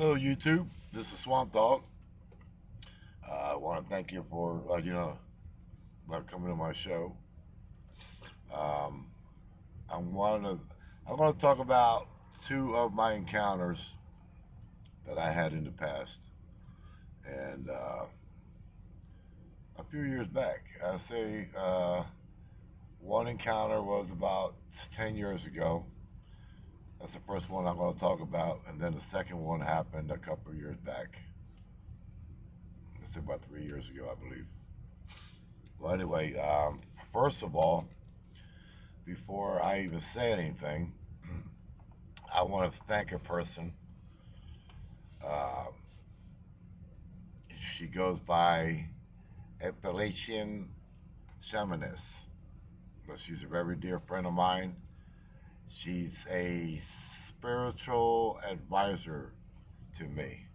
Hello, YouTube. This is Swamp Dog. I want to thank you for coming to my show. Um, I'm want to I'm going to talk about two of my encounters that I had in the past, and a few years back. I say one encounter was about 10 years ago. That's the first one I'm going to talk about, and then the second one happened a couple of years back. It's about 3 years ago, I believe. Well, anyway, first of all, before I even say anything, I want to thank a person. Uh, she goes by Appalachian Shamaness. But she's a very dear friend of mine. She's a spiritual advisor to me.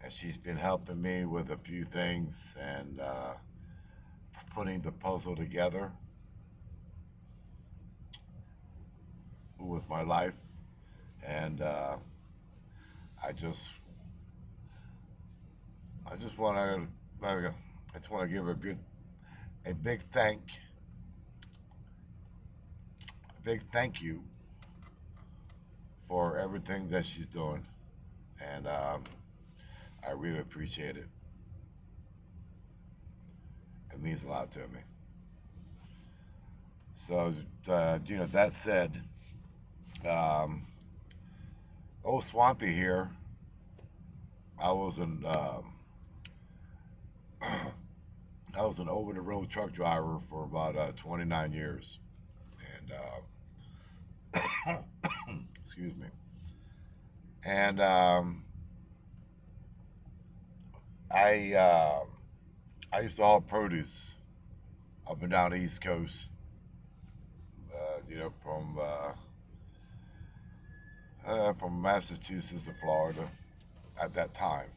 And she's been helping me with a few things and putting the puzzle together with my life. And I just I just want to I just want to give her a big thank you for everything that she's doing, and I really appreciate it. It means a lot to me. So, that said, um, old Swampy here. I was an I was an over the road truck driver for about 29 years, and excuse me, and I I used to haul produce up and down the East Coast, from Massachusetts to Florida at that time.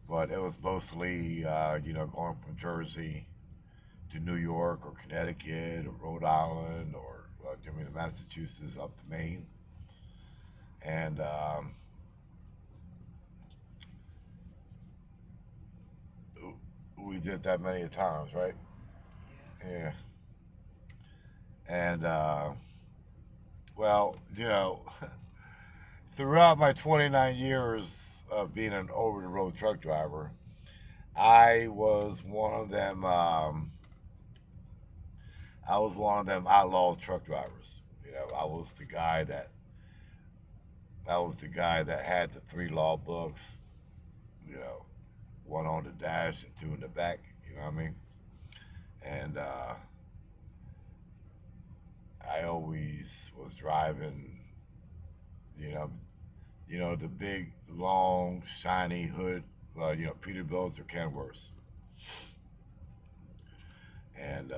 But it was mostly, going from Jersey to New York or Connecticut or Rhode Island or, Massachusetts up to Maine. And we did that many times, right? Yeah. And, well, throughout my 29 years of being an over the road truck driver, I was one of them. I was one of them outlaw truck drivers. I was the guy that had the three law books. You know, one on the dash and two in the back. You know what I mean? And I always was driving. You know, the big, long, shiny hood. Peterbilts or Kenworths, and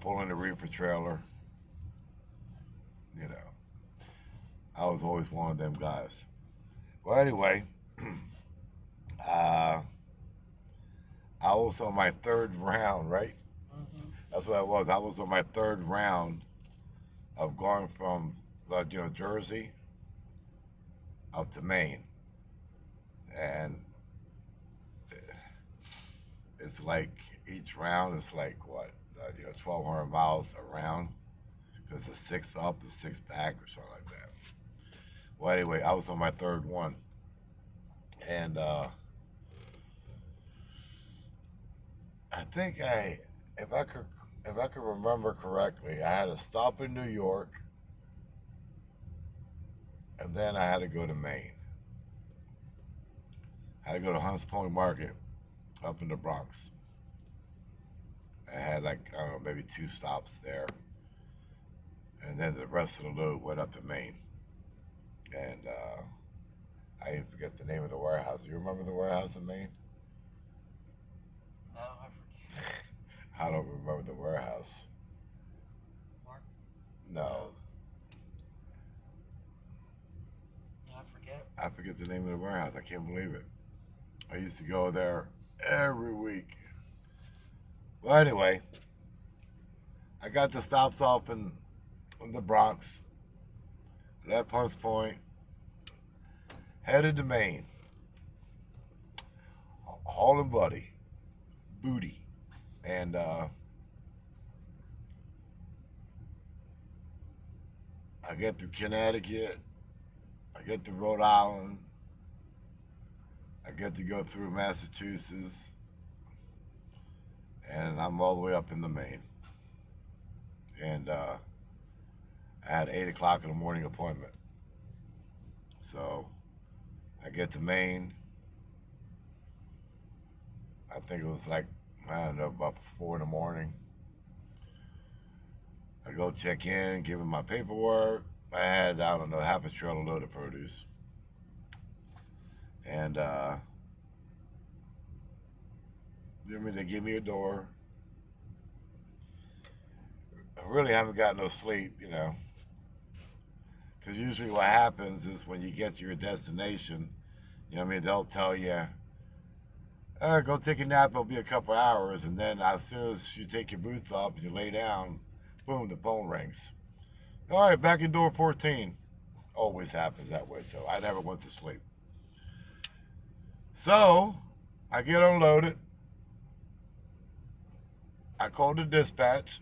pulling the reefer trailer. You know, I was always one of them guys. Well, anyway, uh, I was on my third round, right? That's what I was. I was on my third round of going from, Jersey up to Maine, and it's like each round is like what, 1,200 miles around because it's six up and six back or something like that. Well, anyway, I was on my third one, and I think if I could, if I could remember correctly, I had to stop in New York, and then I had to go to Maine. I had to go to Hunts Point Market up in the Bronx. I had like, I don't know, maybe two stops there, and then the rest of the load went up to Maine. And I even forget the name of the warehouse. Do you remember the warehouse in Maine? No, I forget. I don't remember the warehouse. Mark? No, No, I forget. I forget the name of the warehouse. I can't believe it. I used to go there every week. Well, anyway, I got the stops off in the Bronx, left Hunts Point, headed to Maine, hauling booty, and I get through Connecticut, I get to Rhode Island, I get to go through Massachusetts, and I'm all the way up in the Maine. And I had 8 o'clock in the morning appointment. So I get to Maine. I think it was like, I don't know, about 4 in the morning. I go check in, give him my paperwork. I had, I don't know, half a trailer load of produce. And they give me a door. I really haven't got no sleep, because usually what happens is when you get to your destination, they'll tell you, go take a nap, it'll be a couple hours, and then as soon as you take your boots off and you lay down, boom, the phone rings. All right, back in door 14. Always happens that way, so I never went to sleep. So, I get unloaded. I called the dispatch.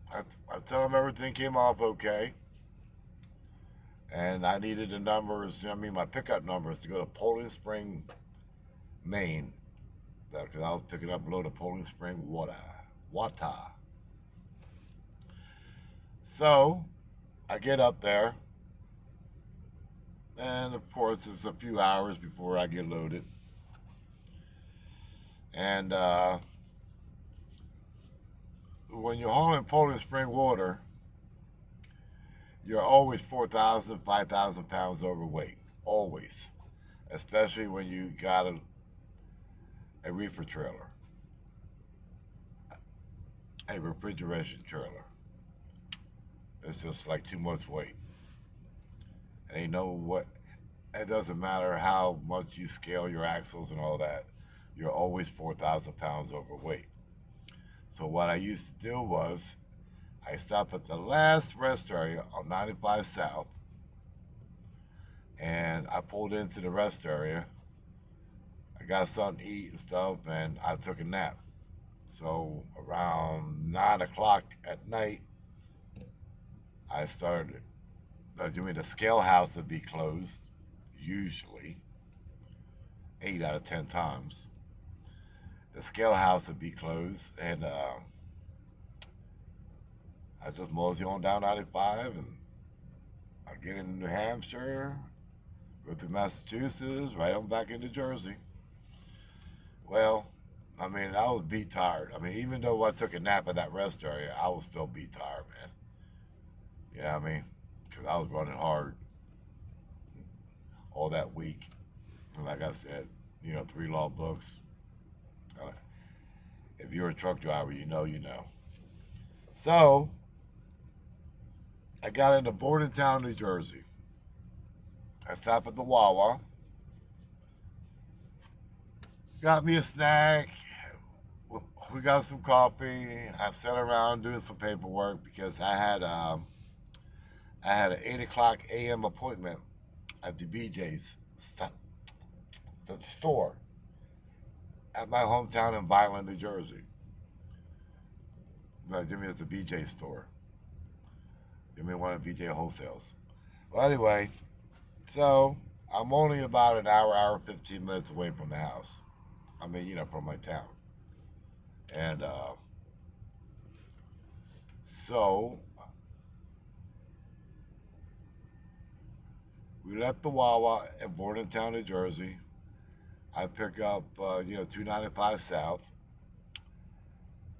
I tell them everything came off okay. And I needed the numbers, my pickup numbers to go to Poland Spring, Maine. Because I was picking up a load of Poland Spring water. So, I get up there. And of course, it's a few hours before I get loaded. And when you're hauling Poland Spring water, you're always 4,000, 5,000 pounds overweight. Always. Especially when you got a reefer trailer, a refrigeration trailer. It's just like too much weight. And you know what? It doesn't matter how much you scale your axles and all that. You're always 4,000 pounds overweight. So what I used to do was, I stopped at the last rest area on 95 South, and I pulled into the rest area. I got something to eat and stuff, and I took a nap. So around 9 o'clock at night, I started. The scale house would be closed, usually, 8 out of 10 times. The scale house would be closed, and I just mosey on down 95, and I get into New Hampshire, go through Massachusetts, right on back into Jersey. Well, I was beat tired. Even though I took a nap at that rest area, I was still beat tired, man. You know what I mean? Because I was running hard all that week. And like I said, 3 law books. If you're a truck driver, you know. So, I got into Bordentown, New Jersey. I stopped at the Wawa. Got me a snack. We got some coffee. I sat around doing some paperwork because I had an 8 o'clock a.m. appointment at the BJ's, the store, at my hometown in Vineland, New Jersey. Jimmy, it's a BJ store. Jimmy, one of the BJ wholesales. Well, anyway, so I'm only about an hour 15 minutes away from the house. From my town. And so we left the Wawa in Bordentown, New Jersey. I pick up, 295 South,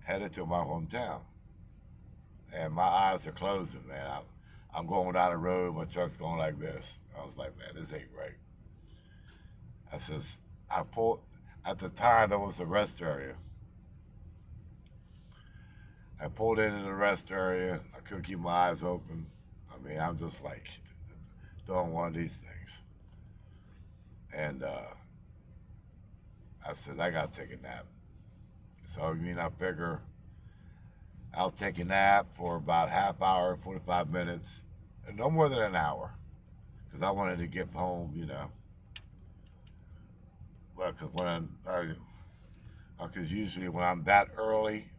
headed to my hometown. And my eyes are closing, man. I'm going down the road, my truck's going like this. I was like, man, this ain't right. I pulled, at the time, there was a rest area. I pulled into the rest area. I couldn't keep my eyes open. I'm just like doing one of these things. And I said, I got to take a nap. So, I figure I'll take a nap for about half hour, 45 minutes, and no more than an hour, because I wanted to get home, you know. Well, because because usually when I'm that early,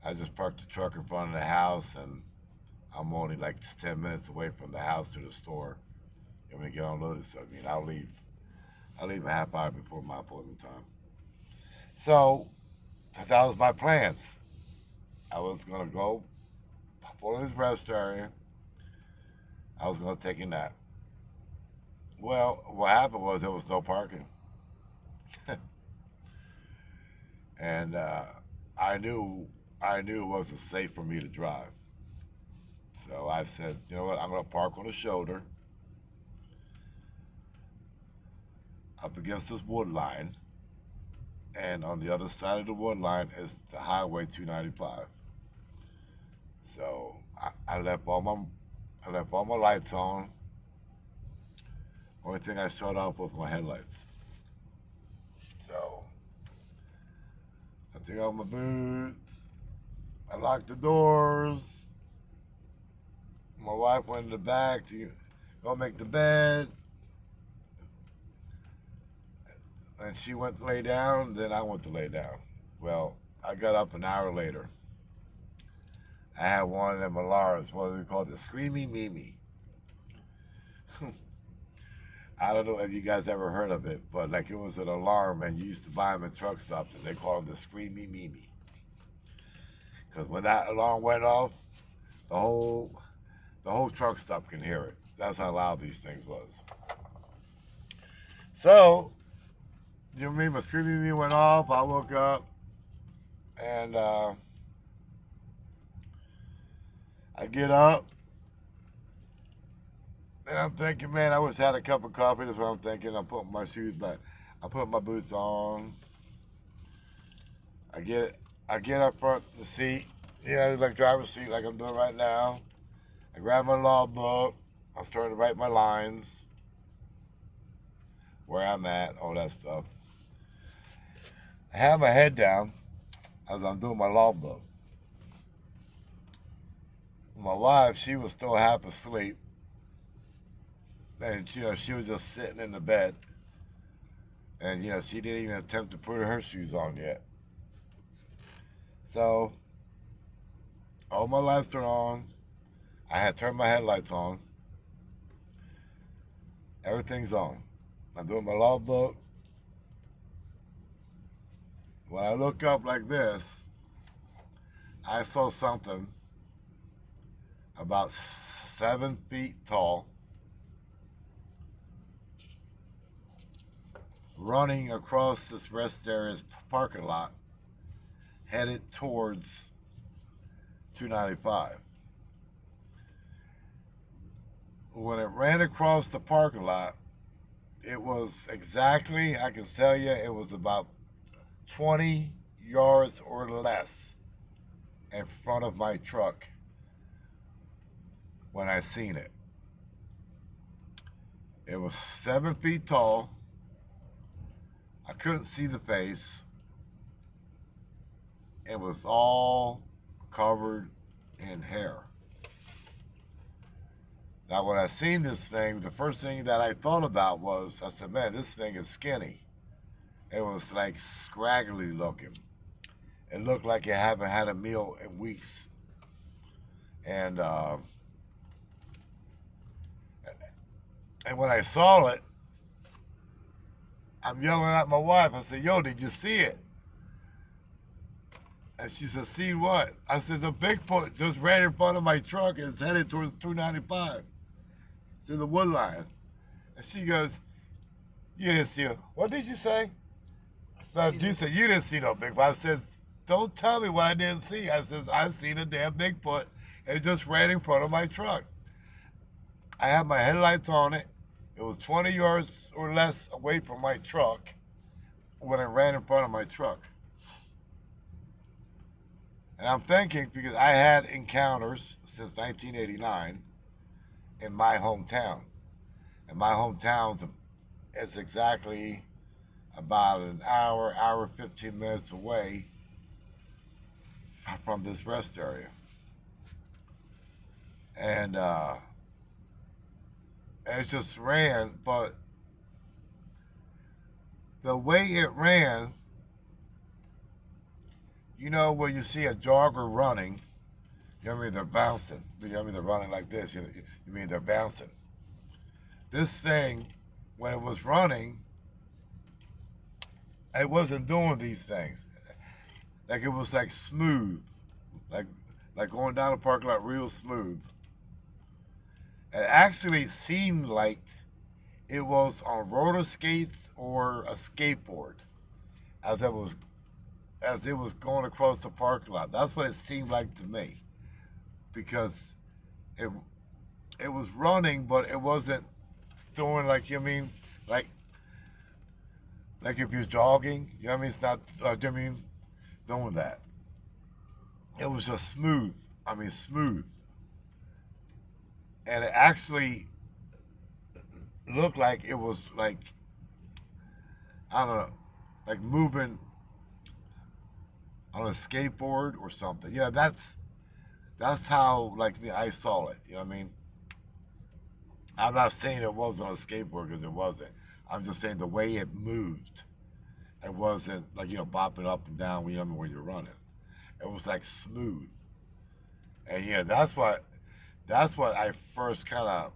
I just park the truck in front of the house, and I'm only like 10 minutes away from the house to the store. And when I get unloaded, so I mean, I'll leave a half hour before my appointment time. So that was my plans. I was gonna go for this rest area. I was gonna take a nap. Well, what happened was there was no parking, and I knew I knew it wasn't safe for me to drive. So I said, you know what? I'm gonna park on the shoulder up against this wood line, and on the other side of the wood line is the Highway 295. So I left all my lights on. Only thing I shut off was my headlights. So I took out my boots. I locked the doors. My wife went in the back to go make the bed, and she went to lay down. Then I went to lay down. Well, I got up an hour later. I had one of them alarms, what we call the Screamy Mimi. I don't know if you guys ever heard of it, but like it was an alarm, and you used to buy them in truck stops, and they call them the Screamy Mimi. Because when that alarm went off, the whole the whole truck stop can hear it. That's how loud these things was. So, you know what I mean? My Screamy Mimi went off. I woke up, and I get up, and I'm thinking, man, I wish I had a cup of coffee. That's what I'm thinking. I'm putting my shoes back. I put my boots on. I get I get up front the seat, like driver's seat, like I'm doing right now. I grab my law book. I'm starting to write my lines, where I'm at, all that stuff. I have my head down as I'm doing my law book. My wife, she was still half asleep, and she was just sitting in the bed, and she didn't even attempt to put her shoes on yet. So all my lights are on. I had turned my headlights on. Everything's on. I'm doing my law book. When I look up like this, I saw something about 7 feet tall running across this rest area's parking lot headed towards 295. When it ran across the parking lot, it was exactly, I can tell you, it was about 20 yards or less in front of my truck when I seen it. It was 7 feet tall. I couldn't see the face. It was all covered in hair. Now, when I seen this thing, the first thing that I thought about was, I said, man, this thing is skinny. It was like scraggly looking. It looked like it haven't had a meal in weeks. And when I saw it, I'm yelling at my wife. I said, yo, did you see it? And she said, see what? I said, the Bigfoot just ran in front of my truck and is headed towards 295 to the wood line. And she goes, you didn't see it. What did you say? No, you said you didn't see no Bigfoot. I said, don't tell me what I didn't see. I said, I seen a damn Bigfoot. It just ran in front of my truck. I had my headlights on it. It was 20 yards or less away from my truck when it ran in front of my truck. And I'm thinking, because I had encounters since 1989 in my hometown. And my hometown is exactly about an hour, 15 minutes away from this rest area, and it just ran. But the way it ran, you know, when you see a jogger running, you know what I mean? They're bouncing. You know what I mean? They're running like this. You mean they're bouncing. This thing, when it was running, it wasn't doing these things. Like it was like smooth, like like going down the parking lot real smooth. It actually seemed like it was on roller skates or a skateboard as it was going across the parking lot. That's what it seemed like to me because it it was running, but it wasn't doing like you know what I mean like like if you're jogging. You know what I mean? It's not. You know what I mean doing that. It was just smooth. I mean smooth, and it actually looked like it was like I don't know, like moving on a skateboard or something. Yeah, that's how like me I saw it. You know what I mean? I'm not saying it was on a skateboard because it wasn't. I'm just saying the way it moved. It wasn't like you know bopping up and down. You know when you're running. It was like smooth, and yeah, that's what I first kind of.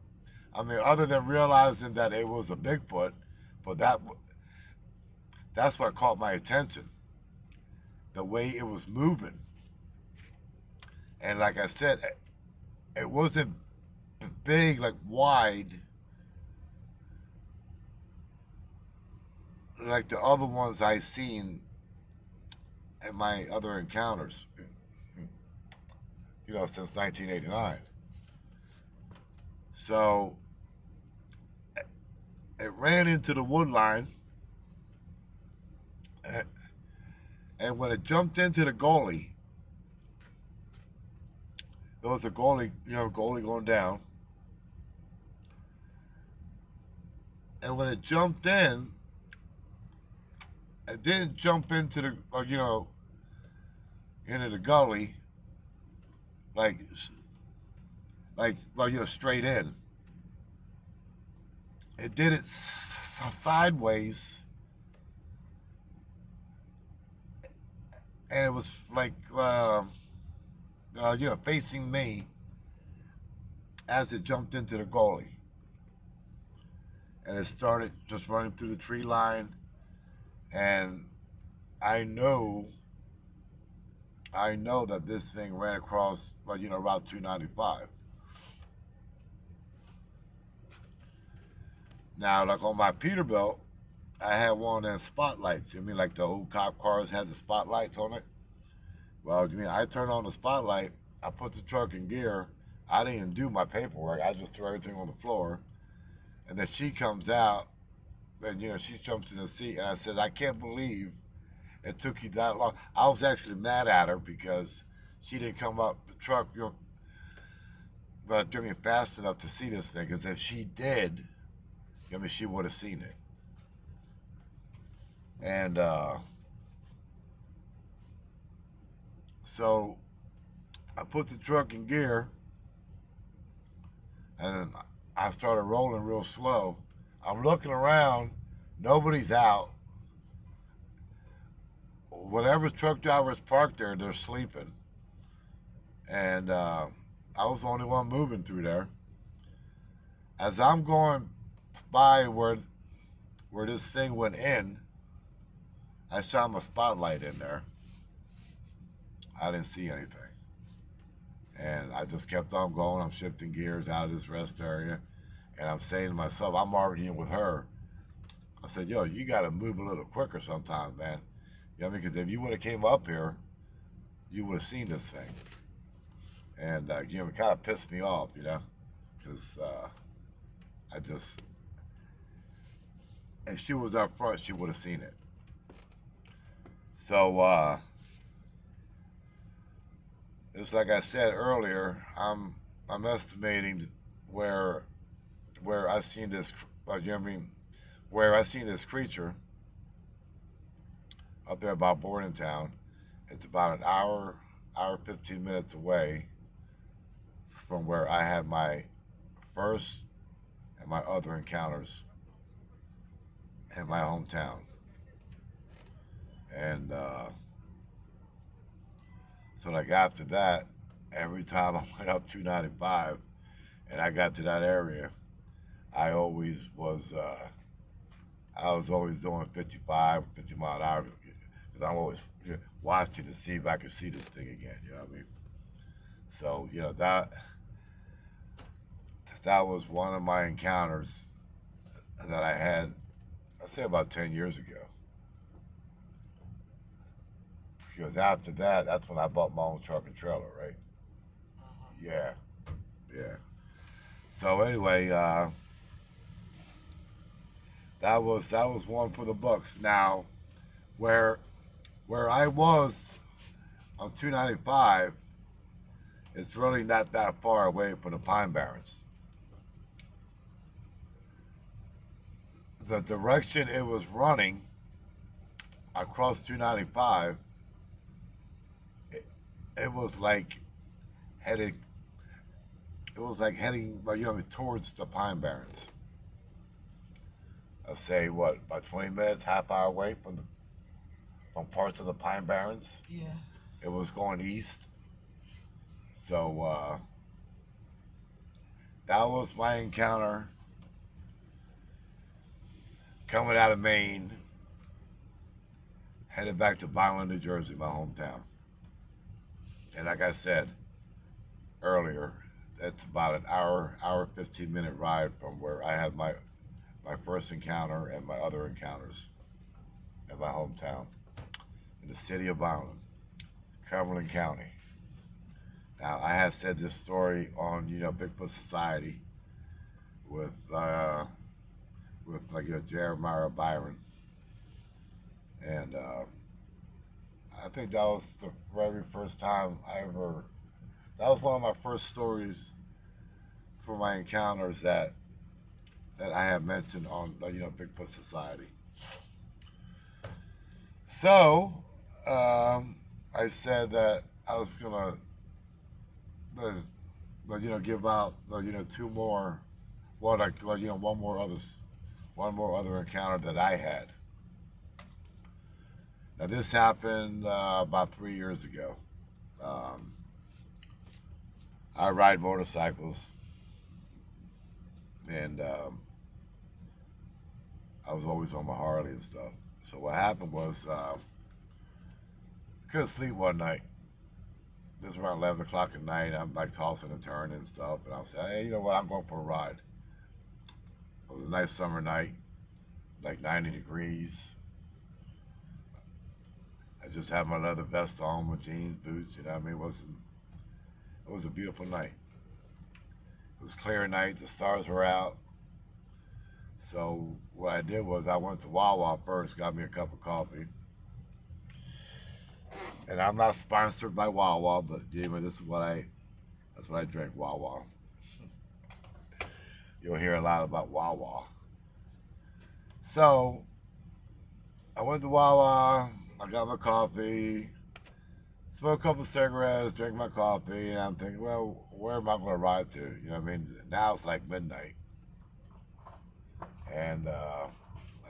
I mean, other than realizing that it was a Bigfoot, but that's what caught my attention. The way it was moving, and like I said, it wasn't big, like wide, like the other ones I seen in my other encounters. You know, since 1989. So it ran into the wood line, and when it jumped into the gully, there was a goalie, you know, goalie going down. And when it jumped in, it didn't jump into the, you know, into the gully like, well, you know, straight in. It did it sideways, and it was like, you know, facing me as it jumped into the gully, and it started just running through the tree line, and I know, I know that this thing ran across, well, you know, Route 295. Now, like on my Peterbilt, I had one of them spotlights. You mean like the old cop cars had the spotlights on it? Well, you mean I turned on the spotlight, I put the truck in gear, I didn't even do my paperwork, I just threw everything on the floor, and then she comes out, and you know, she jumps in the seat, and I said, I can't believe it took you that long. I was actually mad at her because she didn't come up the truck, you know, but doing it fast enough to see this thing. Because if she did, I mean, she would have seen it. And so I put the truck in gear, and I started rolling real slow. I'm looking around, nobody's out. Whatever truck drivers parked there, they're sleeping. And I was the only one moving through there. As I'm going by where this thing went in, I shone my spotlight in there. I didn't see anything. And I just kept on going. I'm shifting gears out of this rest area. And I'm saying to myself, I'm arguing with her. I said, yo, you got to move a little quicker sometimes, man. You know what I mean? Because if you would have came up here, you would have seen this thing. And, you know, it kind of pissed me off, you know? Because I just, if she was up front, she would have seen it. So, it's like I said earlier, I'm estimating where I've seen this, you know what I mean, where I've seen this creature up there about Bordentown. It's about an hour hour 15 minutes away from where I had my first and my other encounters in my hometown. And so like after that, every time I went up 295 and I got to that area, I always was I was always doing 55, 50 mile an hour because I'm always watching to see if I could see this thing again. You know what I mean? So that was one of my encounters that I had. I'd say about 10 years ago. Because after that, that's when I bought my own truck and trailer, right? Uh-huh. Yeah, yeah. So anyway, that was one for the books. Now, where where I was on 295, it's really not that far away from the Pine Barrens. The direction it was running across 295, it, it was like headed. It was like heading, towards the Pine Barrens. I'd say what, about 20 minutes, half hour away from parts of the Pine Barrens. Yeah. It was going east. So that was my encounter coming out of Maine, headed back to Byron, New Jersey, my hometown. And like I said earlier, it's about an hour 15 minute ride from where I had my first encounter and my other encounters in my hometown, in the city of Byron, Cumberland County. Now, I have said this story on, Bigfoot Society with, Jeremiah Byron. And I think that was the very first time that was one of my first stories for my encounters that I have mentioned on, Bigfoot Society. So, I said that I was gonna, give out, two more, one more other encounter that I had. Now this happened about 3 years ago. Um, I ride motorcycles, and I was always on my Harley and stuff. So what happened was, I couldn't sleep one night. This was around 11 o'clock at night. I'm like tossing and turning and stuff, and I'm saying, hey, you know what? I'm going for a ride. It was a nice summer night, like 90 degrees. I just had my leather vest on, my jeans, boots. You know what I mean? It was a beautiful night. It was a clear night. The stars were out. So what I did was I went to Wawa first, got me a cup of coffee. And I'm not sponsored by Wawa, but Jimmy, that's what I drink, Wawa. You'll hear a lot about Wawa. So I went to Wawa, I got my coffee, smoked a couple cigarettes, drank my coffee, and I'm thinking, well, where am I going to ride to? You know what I mean? Now it's like midnight. And I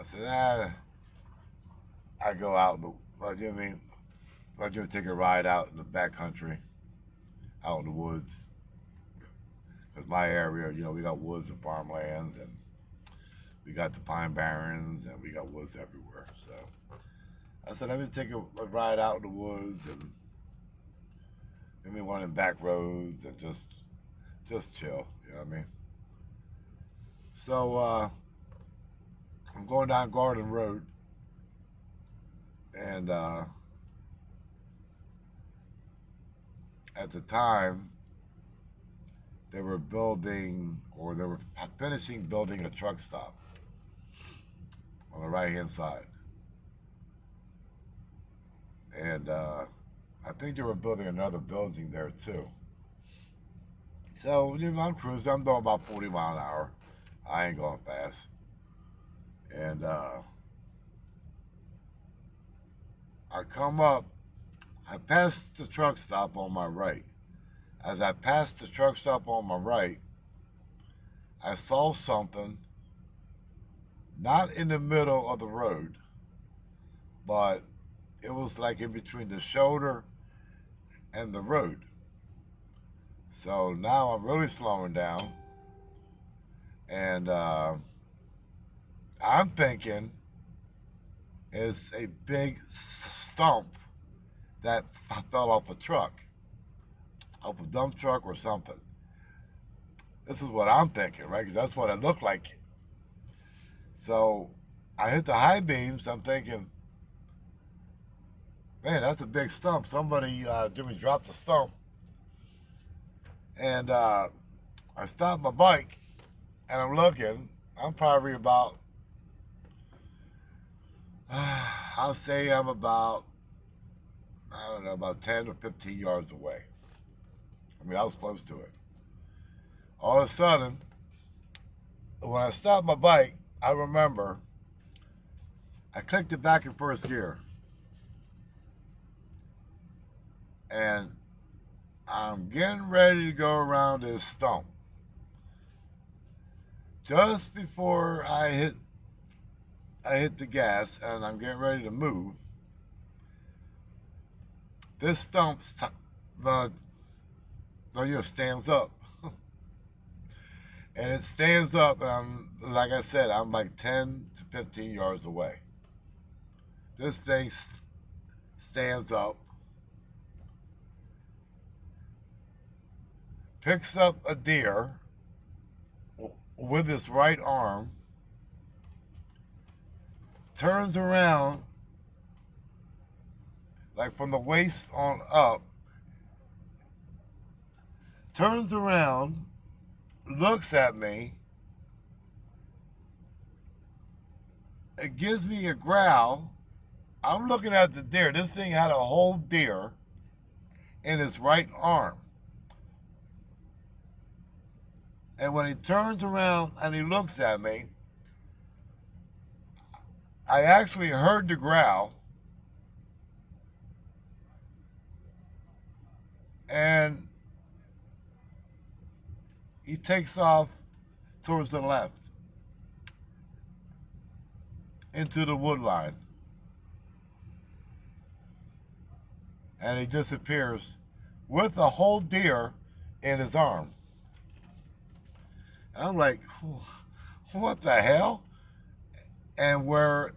said, I go out in the, you know what I mean? I'm going to take a ride out in the back country, out in the woods. Because my area, we got woods and farmlands, and we got the Pine Barrens, and we got woods everywhere. So I said, let me take a ride out in the woods and maybe one of them back roads and just chill. You know what I mean? So I'm going down Garden Road, and at the time they were finishing building a truck stop on the right hand side, and I think they were building another building there too. So I'm cruising. I'm doing about 40 mile an hour. I ain't going fast, and I come up I passed the truck stop on my right. As I passed the truck stop on my right, I saw something not in the middle of the road, but it was like in between the shoulder and the road. So now I'm really slowing down, and I'm thinking it's a big stump that fell off a truck, off a dump truck or something. This is what I'm thinking, right? Because that's what it looked like. So I hit the high beams. I'm thinking, man, that's a big stump. Somebody, Jimmy dropped the stump. And I stopped my bike and I'm looking. I'm probably about, I'll say I'm about, I don't know, about 10 or 15 yards away. I mean, I was close to it. All of a sudden, when I stopped my bike, I remember I clicked it back in first gear. And I'm getting ready to go around this stump. Just before I hit the gas and I'm getting ready to move, this stump stands up. And it stands up, and like I said, I'm like 10 to 15 yards away. This thing stands up, picks up a deer with its right arm, turns around, like from the waist on up, turns around, looks at me, it gives me a growl. I'm looking at the deer. This thing had a whole deer in its right arm. And when he turns around and he looks at me, I actually heard the growl. And he takes off towards the left into the wood line. And he disappears with a whole deer in his arm. And I'm like, what the hell? And where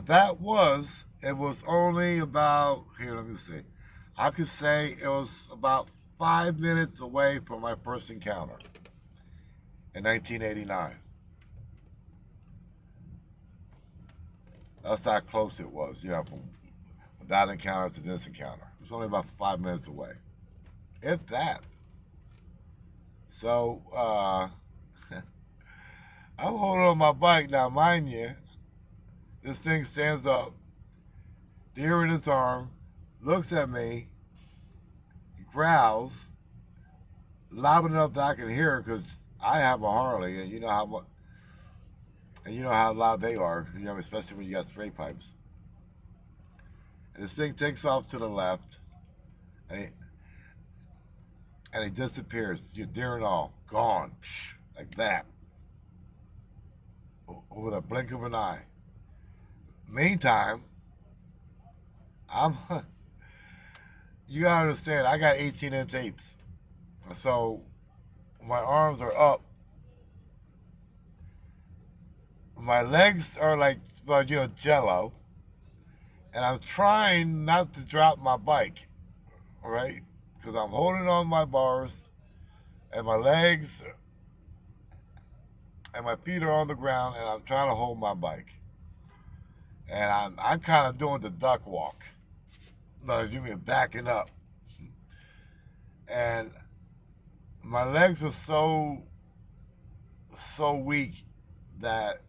that was, it was only about, here, let me see. I could say it was about 5 minutes away from my first encounter in 1989. That's how close it was, from that encounter to this encounter. It was only about 5 minutes away, if that. So, I'm holding on my bike now, mind you. This thing stands up, deer in its arm, looks at me, growls, loud enough that I can hear it because I have a Harley, and you know how much, and you know how loud they are, especially when you got straight pipes. And this thing takes off to the left, and he disappears. Your deer and all gone, like that, with a blink of an eye. Meantime, you gotta understand, I got 18-inch apes, so my arms are up. My legs are like, well, jello, and I'm trying not to drop my bike, right? Because I'm holding on my bars, and my legs and my feet are on the ground, and I'm trying to hold my bike. And I'm kind of doing the duck walk. No, you mean backing up. And my legs were so weak that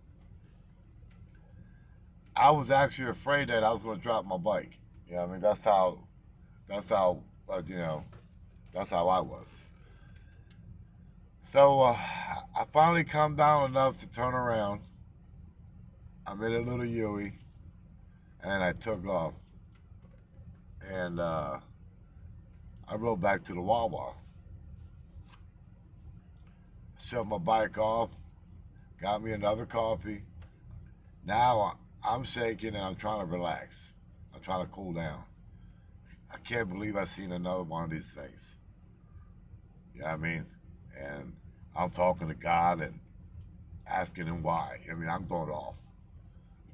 I was actually afraid that I was going to drop my bike. I mean, that's how, that's how I was. So I finally calmed down enough to turn around. I made a little Yui, and I took off. and I rode back to the Wawa, shut my bike off, got me another coffee. Now I'm shaking and I'm trying to relax. I'm trying to cool down. I can't believe I've seen another one of these things. You know what I mean? And I'm talking to God and asking him why. I mean, I'm going off.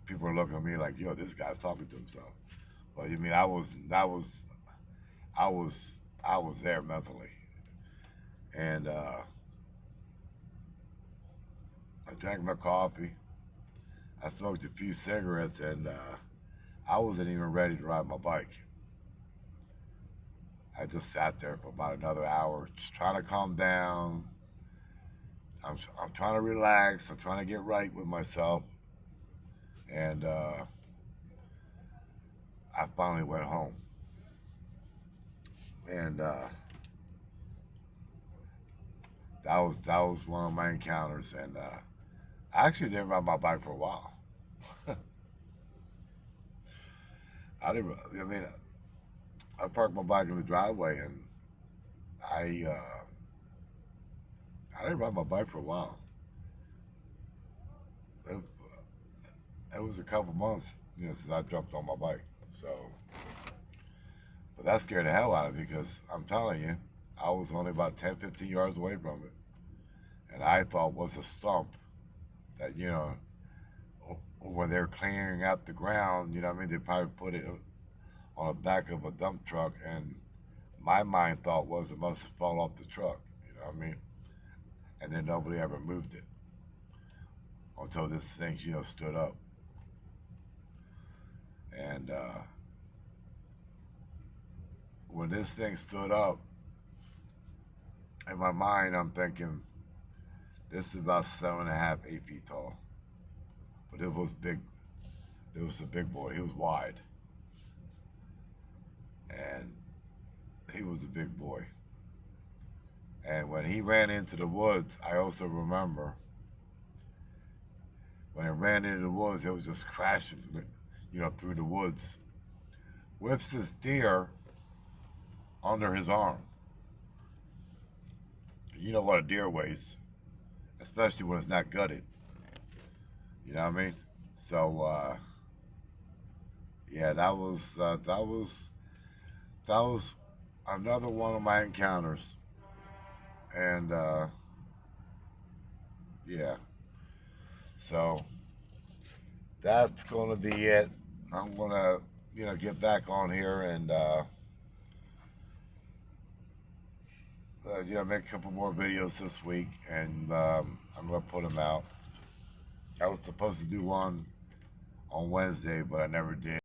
People are looking at me like, yo, this guy's talking to himself. But you mean I was, I was there mentally, and I drank my coffee. I smoked a few cigarettes, and I wasn't even ready to ride my bike. I just sat there for about another hour, just trying to calm down. I'm trying to relax. I'm trying to get right with myself, and I finally went home. And that was one of my encounters, and I actually didn't ride my bike for a while. I didn't. I mean, I parked my bike in the driveway, and I uh, I didn't ride my bike for a while. It, it was a couple months, since I jumped on my bike. So, but that scared the hell out of me because I'm telling you, I was only about 10, 15 yards away from it, and I thought was a stump that when they're clearing out the ground, you know what I mean, they probably put it on the back of a dump truck, and my mind thought was it must have fallen off the truck. You know what I mean? And then nobody ever moved it until this thing, stood up. And when this thing stood up, in my mind, I'm thinking this is about 7.5, 8 feet tall. But it was big. It was a big boy. He was wide, and he was a big boy. And when he ran into the woods, I also remember when it ran into the woods, it was just crashing, through the woods. Whips this deer under his arm. You know what a deer weighs, especially when it's not gutted. You know what I mean? So yeah, that was another one of my encounters, and yeah. So that's gonna be it. I'm gonna get back on here and make a couple more videos this week, and I'm gonna put them out. I was supposed to do one on Wednesday, but I never did.